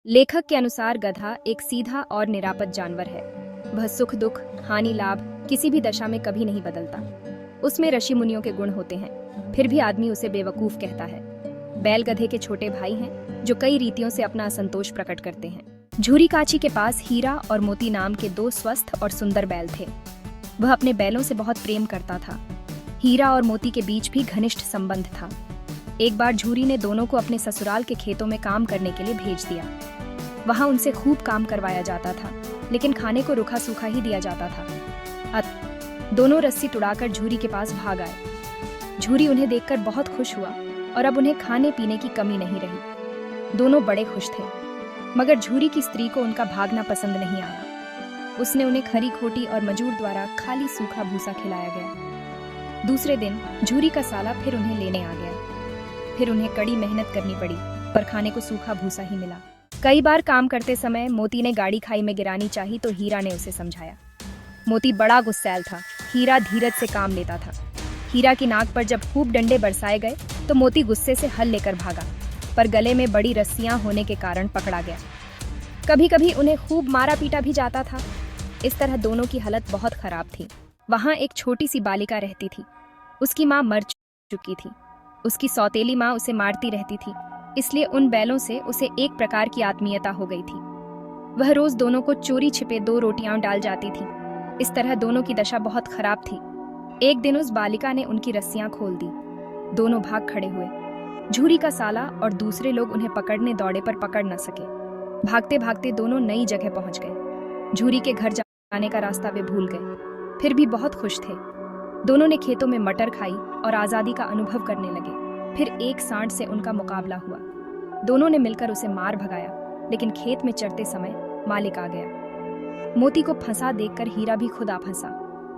लेखक के अनुसार गधा एक सीधा और निरापद जानवर है। वह सुख दुख, हानि लाभ किसी भी दशा में कभी नहीं बदलता। उसमें ऋषि मुनियों के गुण होते हैं, फिर भी आदमी उसे बेवकूफ कहता है। बैल गधे के छोटे भाई हैं, जो कई रीतियों से अपना असंतोष प्रकट करते हैं। झूरी काची के पास हीरा और मोती नाम के दो स्वस्थ और सुंदर बैल थे। वह अपने बैलों से बहुत प्रेम करता था। हीरा और मोती के बीच भी घनिष्ठ संबंध था। एक बार झूरी ने दोनों को अपने ससुराल के खेतों में काम करने के लिए भेज दिया। वहां उनसे खूब काम करवाया जाता था, लेकिन खाने को रूखा सूखा ही दिया जाता था। दोनों रस्सी तुड़ाकर झूरी के पास भाग आए। झूरी उन्हें देखकर बहुत खुश हुआ और अब उन्हें खाने पीने की कमी नहीं रही। दोनों बड़े खुश थे, मगर झूरी की स्त्री को उनका भागना पसंद नहीं आया। उसने उन्हें खरी खोटी और मजूर द्वारा खाली सूखा भूसा खिलाया गया। दूसरे दिन झूरी का साला फिर उन्हें लेने आ गया। फिर उन्हें कड़ी मेहनत करनी पड़ी, पर खाने को सूखा भूसा ही मिला। कई बार काम करते समय मोती ने गाड़ी खाई में गिरानी चाही तो हीरा ने उसे समझाया। मोती बड़ा गुस्सैल था। हीरा धीरज से काम लेता था। हीरा की नाक पर जब खूब डंडे बरसाए गए तो मोती गुस्से से हल लेकर भागा, पर गले में बड़ी रस्सियां होने के कारण पकड़ा गया। कभी कभी उन्हें खूब मारा पीटा भी जाता था। इस तरह दोनों की हालत बहुत खराब थी। वहां एक छोटी सी बालिका रहती थी। उसकी माँ मर चुकी थी। उसकी सौतेली माँ उसे मारती रहती थी, इसलिए उन बैलों से उसे एक प्रकार की आत्मीयता हो गई थी। वह रोज दोनों को चोरी छिपे 2 रोटियां डाल जाती थी। इस तरह दोनों की दशा बहुत खराब थी। एक दिन उस बालिका ने उनकी रस्सियां खोल दी। दोनों भाग खड़े हुए। झूरी का साला और दूसरे लोग उन्हें पकड़ने दौड़े, पर पकड़ न सके। भागते भागते दोनों नई जगह पहुंच गए। झूरी के घर जाने का रास्ता वे भूल गए, फिर भी बहुत खुश थे। दोनों ने खेतों में मटर खाई और आजादी का अनुभव करने लगे। फिर एक सांड से उनका मुकाबला हुआ। दोनों ने मिलकर उसे मार भगाया, लेकिन खेत में चरते समय मालिक आ गया। मोती को फंसा देखकर हीरा भी खुद आ फंसा।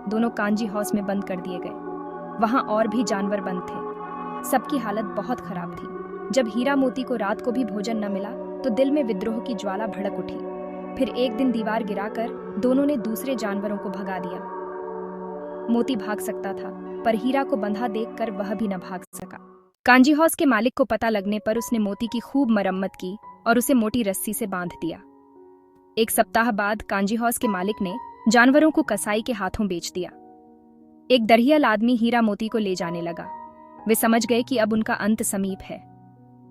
दोनों कांजी हाउस में बंद कर दिए गए। वहां और भी जानवर बंद थे। सबकी हालत बहुत खराब थी। जब हीरा मोती को रात को भी भोजन न मिला तो दिल में विद्रोह की ज्वाला भड़क उठी। फिर एक दिन दीवार गिराकर दोनों ने दूसरे जानवरों को भगा दिया। मोती भाग सकता था, पर हीरा को बंधा देखकर वह भी न भाग सका। कांजी हाउस के मालिक को पता लगने पर उसने मोती की खूब मरम्मत की और उसे मोटी रस्सी से बांध दिया। एक सप्ताह बाद कांजी हाउस के मालिक ने जानवरों को कसाई के हाथों बेच दिया। एक दरियल आदमी हीरा मोती को ले जाने लगा। वे समझ गए कि अब उनका अंत समीप है।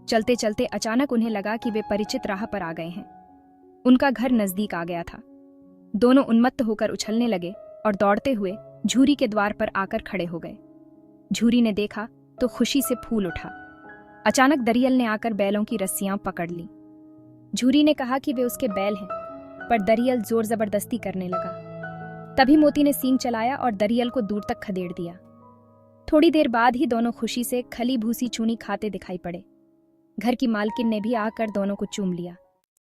चलते चलते अचानक उन्हें लगा कि वे परिचित राह पर आ गए हैं। उनका घर नजदीक आ गया था। दोनों उन्मत्त होकर उछलने लगे और दौड़ते हुए झूरी के द्वार पर आकर खड़े हो गए। झूरी ने देखा तो खुशी से फूल उठा। अचानक दरियल ने आकर बैलों की रस्सियां पकड़ ली। झूरी ने कहा कि वे उसके बैल हैं, पर दरियल जोर जबरदस्ती करने लगा। तभी मोती ने सींग चलाया और दरियल को दूर तक खदेड़ दिया। थोड़ी देर बाद ही दोनों खुशी से खली भूसी चूनी खाते दिखाई पड़े। घर की मालकिन ने भी आकर दोनों को चूम लिया।